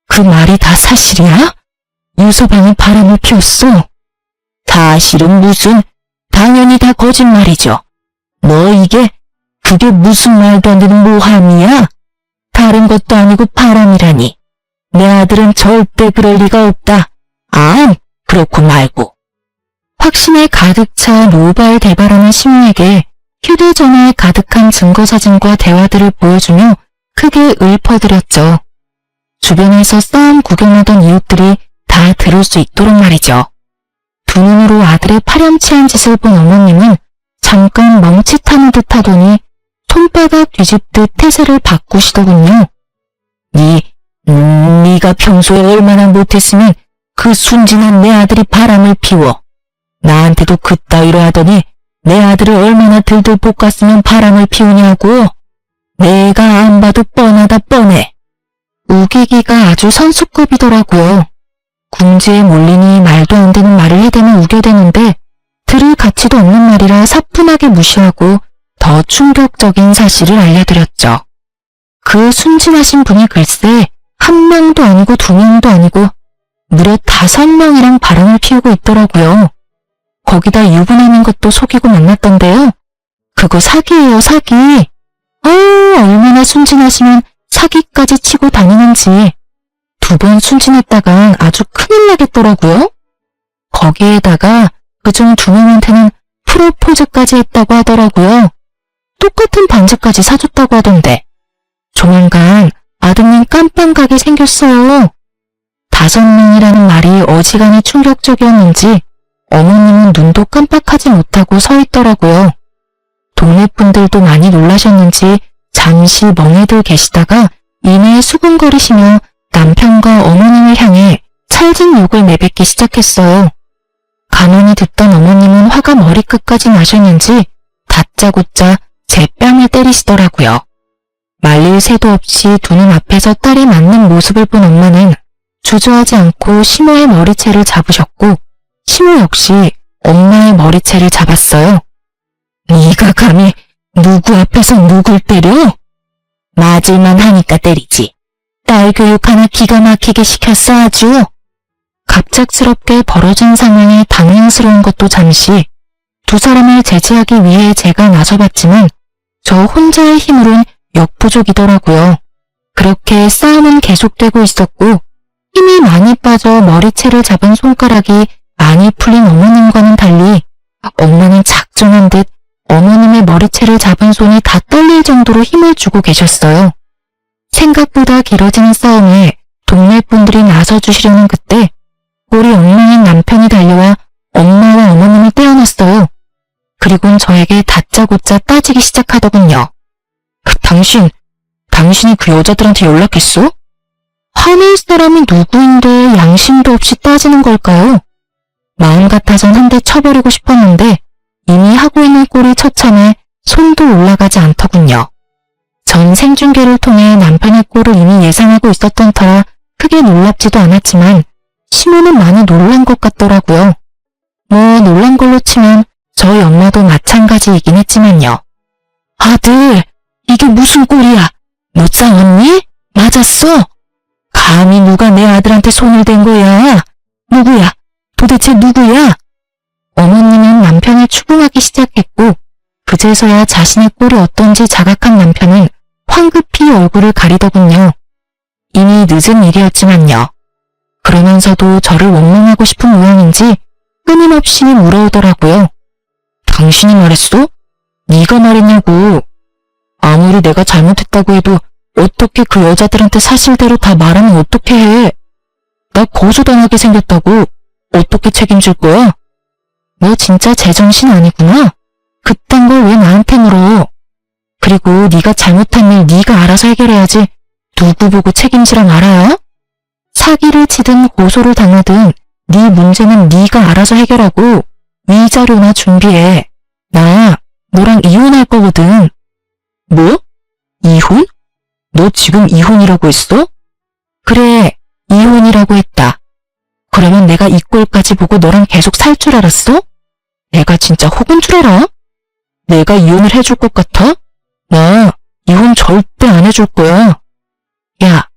그 말이 다 사실이야? 유서방이 바람을 피웠어? 사실은 무슨, 당연히 다 거짓말이죠. 너 그게 무슨 말도 안 되는 모함이야? 다른 것도 아니고 바람이라니. 내 아들은 절대 그럴 리가 없다. 그렇고 말고. 확신에 가득 차 노발대발하는 시민에게 휴대전화에 가득한 증거사진과 대화들을 보여주며 크게 읊어드렸죠. 주변에서 싸움 구경하던 이웃들이 다 들을 수 있도록 말이죠. 두 눈으로 아들의 파렴치한 짓을 본 어머님은 잠깐 멈칫하는 듯 하더니 손바닥 뒤집듯 태세를 바꾸시더군요. 네가 평소에 얼마나 못했으면 그 순진한 내 아들이 바람을 피워. 나한테도 그따위로 하더니 내 아들을 얼마나 들들 볶았으면 바람을 피우냐고. 내가 안 봐도 뻔하다 뻔해. 우기기가 아주 선수급이더라고요. 궁지에 몰리니 말도 안 되는 말을 해대면 우겨대는데 들을 가치도 없는 말이라 사뿐하게 무시하고 더 충격적인 사실을 알려드렸죠. 그 순진하신 분이 글쎄 1명도 아니고 2명도 아니고 무려 5명이랑 바람을 피우고 있더라고요. 거기다 유부남인 것도 속이고 만났던데요. 그거 사기예요, 사기. 얼마나 순진하시면 사기까지 치고 다니는지. 2번 순진했다간 아주 큰일 나겠더라고요. 거기에다가 그중 2명한테는 프로포즈까지 했다고 하더라고요. 똑같은 반지까지 사줬다고 하던데. 조만간 아드님 깜빵 가게 생겼어요. 5명이라는 말이 어지간히 충격적이었는지 어머님은 눈도 깜빡하지 못하고 서 있더라고요. 동네 분들도 많이 놀라셨는지 잠시 멍해들 계시다가 이내 수근거리시며 남편과 어머님을 향해 찰진 욕을 내뱉기 시작했어요. 가만히 듣던 어머님은 화가 머리끝까지 나셨는지 다짜고짜 제 뺨을 때리시더라고요. 말릴 새도 없이 두 눈 앞에서 딸이 맞는 모습을 본 엄마는 주저하지 않고 시모의 머리채를 잡으셨고 시모 역시 엄마의 머리채를 잡았어요. 네가 감히 누구 앞에서 누굴 때려? 맞을만 하니까 때리지. 딸 교육 하나 기가 막히게 시켰어 아주. 갑작스럽게 벌어진 상황에 당황스러운 것도 잠시 두 사람을 제지하기 위해 제가 나서봤지만 저 혼자의 힘으론 역부족이더라고요. 그렇게 싸움은 계속되고 있었고 힘이 많이 빠져 머리채를 잡은 손가락이 많이 풀린 어머님과는 달리 엄마는 작정한 듯 어머님의 머리채를 잡은 손이 다 떨릴 정도로 힘을 주고 계셨어요. 생각보다 길어지는 싸움에 동네 분들이 나서주시려는 그때 우리 엉망인 남편이 달려와 엄마와 어머님을 떼어놨어요. 그리고는 저에게 다짜고짜 따지기 시작하더군요. 당신이 그 여자들한테 연락했어? 화낼 사람이 누구인데 양심도 없이 따지는 걸까요? 마음 같아선 한 대 쳐버리고 싶었는데 이미 하고 있는 꼴이 처참해 손도 올라가지 않더군요. 전 생중계를 통해 남편의 꼴을 이미 예상하고 있었던 터라 크게 놀랍지도 않았지만 시모는 많이 놀란 것 같더라고요. 놀란 걸로 치면 저희 엄마도 마찬가지이긴 했지만요. 아들, 이게 무슨 꼴이야? 너 싸웠니? 맞았어? 감히 누가 내 아들한테 손을 댄 거야? 누구야? 도대체 누구야? 어머님은 남편을 추궁하기 시작했고 그제서야 자신의 꼴이 어떤지 자각한 남편은 황급히 얼굴을 가리더군요. 이미 늦은 일이었지만요. 그러면서도 저를 원망하고 싶은 모양인지 끊임없이 물어오더라고요. 당신이 말했어? 네가 말했냐고. 아무리 내가 잘못했다고 해도 어떻게 그 여자들한테 사실대로 다 말하면 어떻게 해? 나 고소당하게 생겼다고. 어떻게 책임질 거야? 너 진짜 제정신 아니구나? 그딴 걸 왜 나한테 물어? 그리고 네가 잘못한 일 네가 알아서 해결해야지 누구 보고 책임지라 말아야? 사기를 치든 고소를 당하든 네 문제는 네가 알아서 해결하고 위자료나 준비해. 나 너랑 이혼할 거거든. 뭐? 이혼? 너 지금 이혼이라고 했어? 그래, 이혼이라고 했다. 그러면 내가 이 꼴까지 보고 너랑 계속 살 줄 알았어? 내가 진짜 혹은 줄 알아? 내가 이혼을 해줄 것 같아? 나 이혼 절대 안 해줄 거야. 야,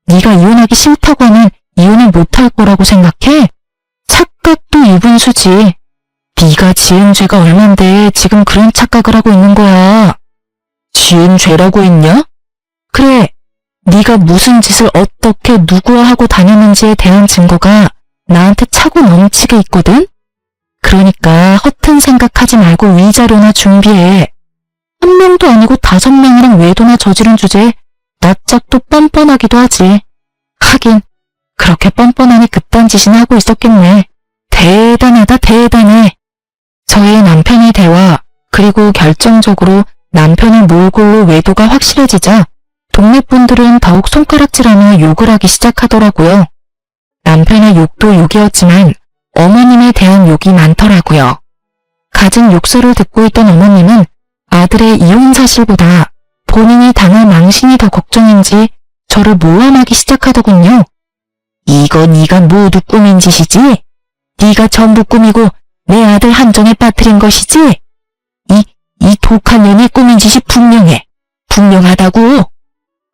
네가 이혼하기 싫다고 하면 이혼을 못할 거라고 생각해? 착각도 이분수지. 네가 지은 죄가 얼만데 지금 그런 착각을 하고 있는 거야. 지은 죄라고 했냐? 그래, 네가 무슨 짓을 어떻게 누구와 하고 다녔는지에 대한 증거가 나한테 차고 넘치게 있거든? 그러니까 허튼 생각하지 말고 위자료나 준비해. 1명도 아니고 5명이랑 외도나 저지른 주제에 낯짝도 뻔뻔하기도 하지. 하긴 그렇게 뻔뻔하니 그딴 짓이나 하고 있었겠네. 대단하다 대단해. 저의 남편의 대화, 그리고 결정적으로 남편의 몰골로 외도가 확실해지자 동네 분들은 더욱 손가락질하며 욕을 하기 시작하더라고요. 남편의 욕도 욕이었지만 어머님에 대한 욕이 많더라고요. 갖은 욕설을 듣고 있던 어머님은 아들의 이혼 사실보다 본인이 당할 망신이 더 걱정인지 저를 모함하기 시작하더군요. 이거 네가 모두 꾸민 짓이지? 네가 전부 꾸미고 내 아들 함정에 빠뜨린 것이지? 이 독한 년이 꾸민 짓이 분명해. 분명하다고.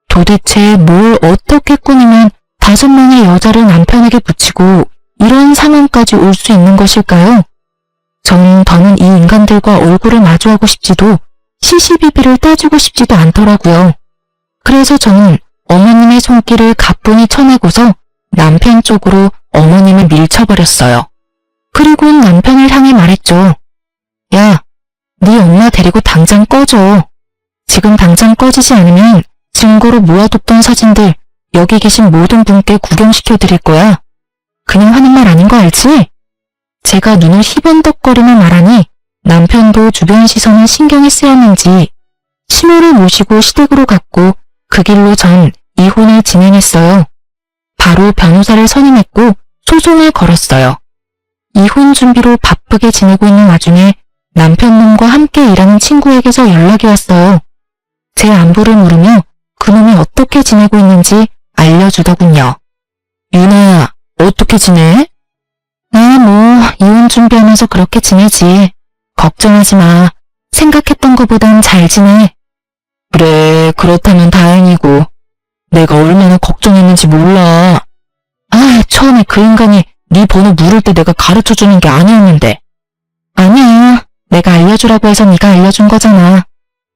도대체 뭘 어떻게 꾸미면 5명의 여자를 남편에게 붙이고 이런 상황까지 올 수 있는 것일까요? 저는 더는 이 인간들과 얼굴을 마주하고 싶지도 시시비비를 따지고 싶지도 않더라고요. 그래서 저는 어머님의 손길을 가뿐히 쳐내고서 남편 쪽으로 어머님을 밀쳐버렸어요. 그리고는 남편을 향해 말했죠. 야, 네 엄마 데리고 당장 꺼져. 지금 당장 꺼지지 않으면 증거로 모아뒀던 사진들 여기 계신 모든 분께 구경시켜 드릴 거야. 그냥 하는 말 아닌 거 알지? 제가 눈을 희번덕거리며 말하니 남편도 주변 시선에 신경이 쓰였는지 시모를 모시고 시댁으로 갔고 그 길로 전 이혼을 진행했어요. 바로 변호사를 선임했고 소송을 걸었어요. 이혼 준비로 바쁘게 지내고 있는 와중에 남편 놈과 함께 일하는 친구에게서 연락이 왔어요. 제 안부를 물으며 그놈이 어떻게 지내고 있는지 알려주더군요. 유나야, 어떻게 지내? 이혼 준비하면서 그렇게 지내지. 걱정하지 마. 생각했던 것보단 잘 지내. 그래, 그렇다면 다행이고. 내가 얼마나 걱정했는지 몰라. 처음에 그 인간이 네 번호 물을 때 내가 가르쳐주는 게 아니었는데. 아니야. 내가 알려주라고 해서 네가 알려준 거잖아.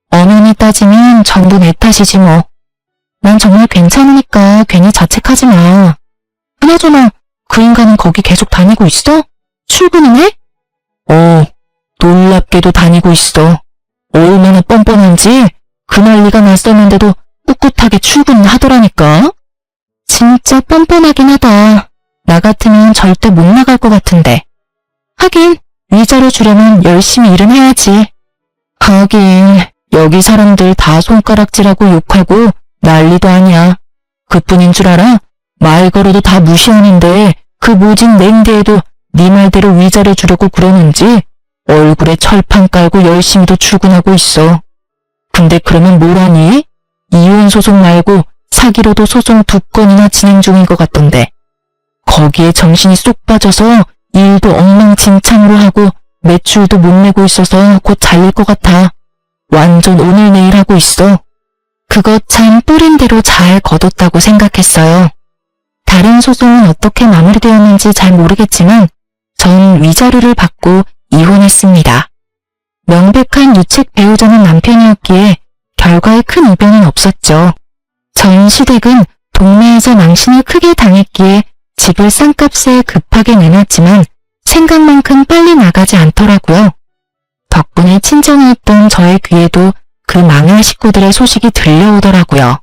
엄연히 따지면 전부 내 탓이지 뭐. 난 정말 괜찮으니까 괜히 자책하지 마. 그나저나 그 인간은 거기 계속 다니고 있어? 출근은 해? 놀랍게도 다니고 있어. 얼마나 뻔뻔한지 그 난리가 났었는데도 꿋꿋하게 출근을 하더라니까. 진짜 뻔뻔하긴 하다. 나 같으면 절대 못 나갈 것 같은데. 하긴 위자료 주려면 열심히 일은 해야지. 하긴 여기 사람들 다 손가락질하고 욕하고 난리도 아니야. 그뿐인 줄 알아? 말 걸어도 다 무시하는데 그 모진 냉대에도 네 말대로 위자료 주려고 그러는지 얼굴에 철판 깔고 열심히도 출근하고 있어. 근데 그러면 뭘 하니? 이혼 소송 말고 사기로도 소송 2건이나 진행 중인 것 같던데. 거기에 정신이 쏙 빠져서 일도 엉망진창으로 하고 매출도 못 내고 있어서 곧 잘릴 것 같아. 완전 오늘 내일 하고 있어. 그거 참 뿌린 대로 잘 거뒀다고 생각했어요. 다른 소송은 어떻게 마무리되었는지 잘 모르겠지만 전 위자료를 받고 이혼했습니다. 명백한 유책 배우자는 남편이었기에 결과에 큰 이변은 없었죠. 전 시댁은 동네에서 망신을 크게 당했기에 집을 싼 값에 급하게 내놨지만 생각만큼 빨리 나가지 않더라고요. 덕분에 친정에 있던 저의 귀에도 그 망할 식구들의 소식이 들려오더라고요.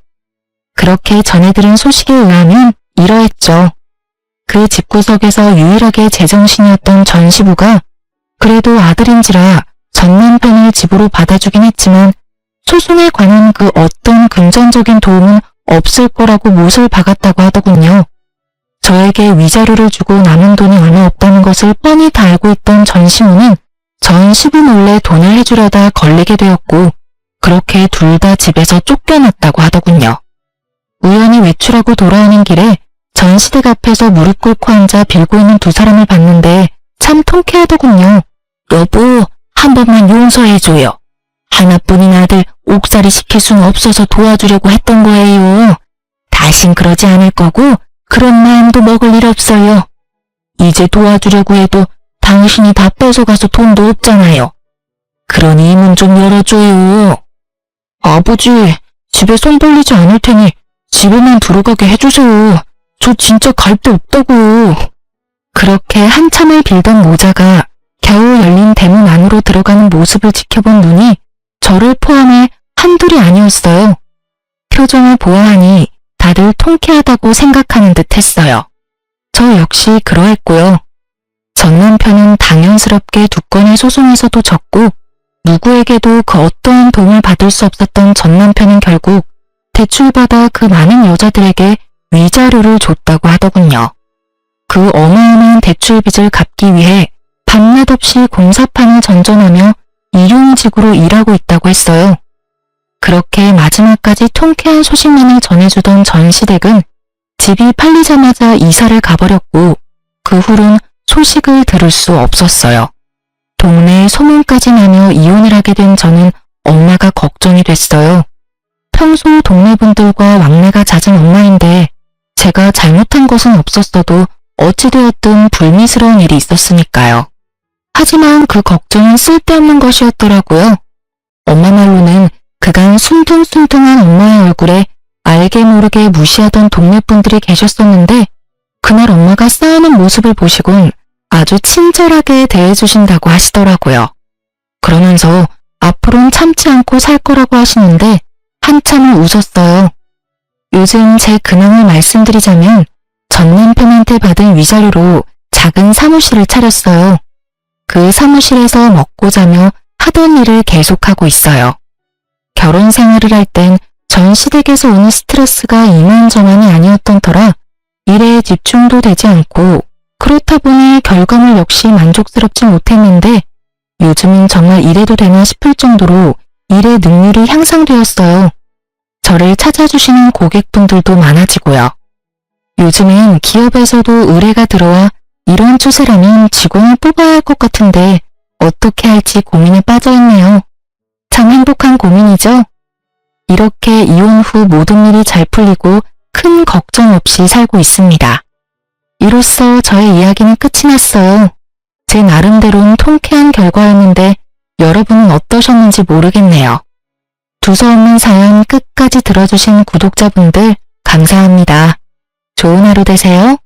그렇게 전해 들은 소식에 의하면 이러했죠. 그 집구석에서 유일하게 제정신이었던 전 시부가 그래도 아들인지라 전 남편을 집으로 받아주긴 했지만 소송에 관한 그 어떤 금전적인 도움은 없을 거라고 못을 박았다고 하더군요. 저에게 위자료를 주고 남은 돈이 얼마 없다는 것을 뻔히 다 알고 있던 전 시부는 전 시부 몰래 돈을 해주려다 걸리게 되었고 그렇게 둘 다 집에서 쫓겨났다고 하더군요. 우연히 외출하고 돌아오는 길에 전 시댁 앞에서 무릎 꿇고 앉아 빌고 있는 두 사람을 봤는데 참 통쾌하더군요. 여보, 한 번만 용서해줘요. 하나뿐인 아들 옥살이 시킬 수는 없어서 도와주려고 했던 거예요. 다신 그러지 않을 거고 그런 마음도 먹을 일 없어요. 이제 도와주려고 해도 당신이 다 뺏어가서 돈도 없잖아요. 그러니 문 좀 열어줘요. 아버지, 집에 손 벌리지 않을 테니 집에만 들어가게 해주세요. 저 진짜 갈 데 없다고요. 그렇게 한참을 빌던 모자가 겨우 열린 대문 안으로 들어가는 모습을 지켜본 눈이 저를 포함해 한둘이 아니었어요. 표정을 보아하니 다들 통쾌하다고 생각하는 듯 했어요. 저 역시 그러했고요. 전 남편은 당연스럽게 두 건의 소송에서도 졌고 누구에게도 그 어떠한 도움을 받을 수 없었던 전 남편은 결국 대출받아 그 많은 여자들에게 위자료를 줬다고 하더군요. 그 어마어마한 대출빚을 갚기 위해 밤낮 없이 공사판을 전전하며 일용직으로 일하고 있다고 했어요. 그렇게 마지막까지 통쾌한 소식만을 전해주던 전 시댁은 집이 팔리자마자 이사를 가버렸고 그 후론 소식을 들을 수 없었어요. 동네에 소문까지 나며 이혼을 하게 된 저는 엄마가 걱정이 됐어요. 평소 동네 분들과 왕래가 잦은 엄마인데 제가 잘못한 것은 없었어도 어찌되었든 불미스러운 일이 있었으니까요. 하지만 그 걱정은 쓸데없는 것이었더라고요. 엄마 말로는 그간 순둥순둥한 엄마의 얼굴에 알게 모르게 무시하던 동네 분들이 계셨었는데 그날 엄마가 싸우는 모습을 보시곤 아주 친절하게 대해주신다고 하시더라고요. 그러면서 앞으로는 참지 않고 살 거라고 하시는데 한참을 웃었어요. 요즘 제 근황을 말씀드리자면 전 남편한테 받은 위자료로 작은 사무실을 차렸어요. 그 사무실에서 먹고 자며 하던 일을 계속하고 있어요. 결혼 생활을 할 땐 전 시댁에서 오는 스트레스가 이만저만이 아니었던 터라 일에 집중도 되지 않고 그렇다 보니 결과물 역시 만족스럽지 못했는데 요즘은 정말 이래도 되나 싶을 정도로 일의 능률이 향상되었어요. 저를 찾아주시는 고객분들도 많아지고요. 요즘엔 기업에서도 의뢰가 들어와 이런 추세라면 직원을 뽑아야 할 것 같은데 어떻게 할지 고민에 빠져있네요. 참 행복한 고민이죠? 이렇게 이혼 후 모든 일이 잘 풀리고 큰 걱정 없이 살고 있습니다. 이로써 저의 이야기는 끝이 났어요. 제 나름대로는 통쾌한 결과였는데 여러분은 어떠셨는지 모르겠네요. 두서없는 사연 끝까지 들어주신 구독자분들 감사합니다. 좋은 하루 되세요.